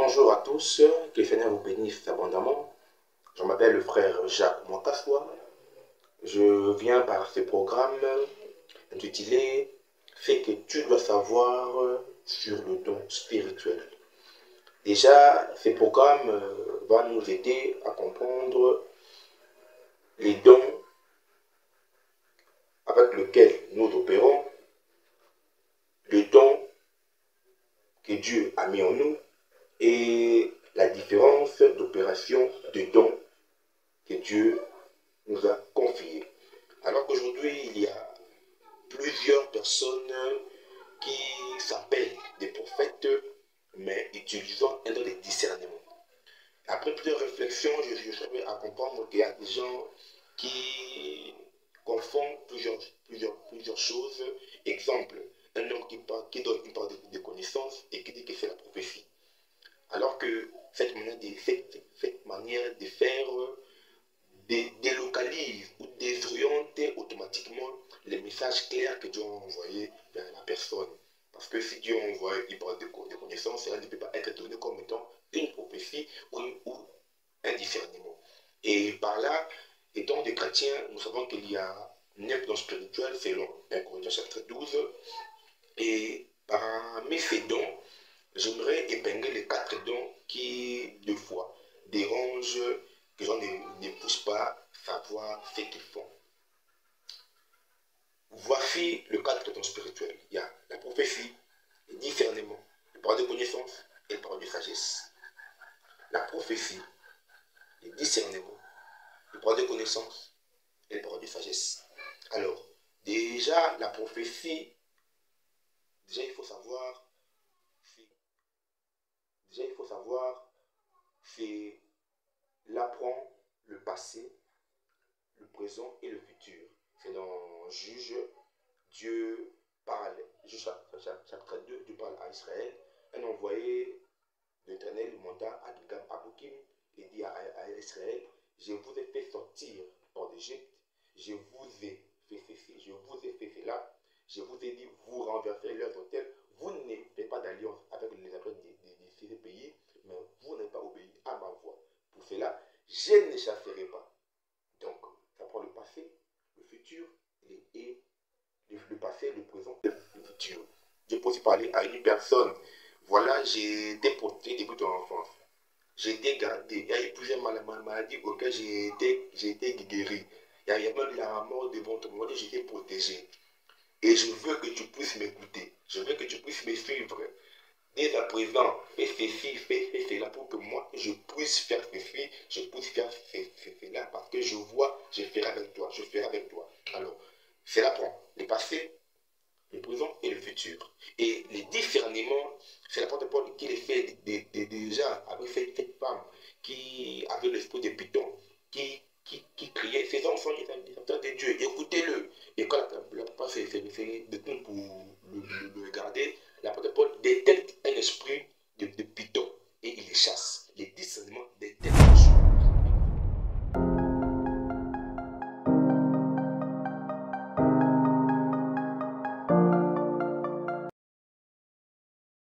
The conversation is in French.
Bonjour à tous, que le Seigneur vous bénisse abondamment. Je m'appelle le frère Jacques Mwakaswa. Je viens par ce programme intitulé « Ce que tu dois savoir sur le don spirituel ». Déjà, ce programme va nous aider à comprendre les dons avec lesquels nous opérons, les dons que Dieu a mis en nous et la différence d'opération de dons que Dieu nous a confiés. Alors qu'aujourd'hui, il y a plusieurs personnes qui s'appellent des prophètes, mais utilisant un don de discernement. Après plusieurs réflexions, je suis à comprendre qu'il y a des gens qui confondent plusieurs choses. Exemple, un homme qui donne une part de connaissances et qui dit que c'est la prophétie. Alors que cette manière de faire délocalise ou désoriente automatiquement les messages clairs que Dieu a envoyés vers la personne. Parce que si Dieu envoie une parole de connaissance, cela ne peut pas être donné comme étant une prophétie ou un discernement. Et par là, étant des chrétiens, nous savons qu'il y a 9 dons spirituels selon 1 Corinthiens chapitre 12. Et parmi ces dons, j'aimerais épingler les 4 dons qui, deux fois, dérangent, que les gens ne poussent pas savoir ce qu'ils font. Voici le 4 dons spirituels. Il y a la prophétie, le discernement, le parole de connaissance et le parole de sagesse. La prophétie, le discernement, le parole de connaissance et le parole de sagesse. Alors, déjà, la prophétie, il faut savoir, c'est l'apprend le passé, le présent et le futur. C'est dans Juge, Dieu parle, Juge chapitre 2, Dieu parle à Israël. Un envoyé de l'Éternel monta à Gilgal Aboukim et dit à Israël, je vous ai fait sortir hors d'Égypte, je vous ai fait ceci, je vous ai fait cela, je vous ai dit, vous renverserez leurs autels, vous n'avez fait pas d'alliance avec les habitants de ces pays, mais vous n'avez pas obéi à ma voix. Pour cela, je ne chasserai pas. Donc, ça prend le passé, le futur, et le passé, le présent et le futur. Je peux aussi parler à une personne. Voilà, j'ai été porté depuis ton enfance. J'ai été gardé. Il y a eu plusieurs maladies auxquelles j'ai été guéri. Il y a même la mort devant toi. Moi, j'ai été protégé. Et je veux que tu puisses m'écouter. Je veux que tu puisses me suivre. Dès à présent, fais ceci, fais cela pour que moi, je puisse faire ceci, je puisse faire cela, parce que je vois, je ferai avec toi, je ferai avec toi. Alors, cela prend le passé, le présent et le futur. Et les discernements, c'est la porte Paul qui les fait déjà avec cette femme qui avait l'esprit de Python, qui criait, ces hommes sont des enfants de Dieu, écoutez-le. Et quand la papa s'est détenue pour le regarder, la porte Paul détecte un esprit de Python et il les chasse.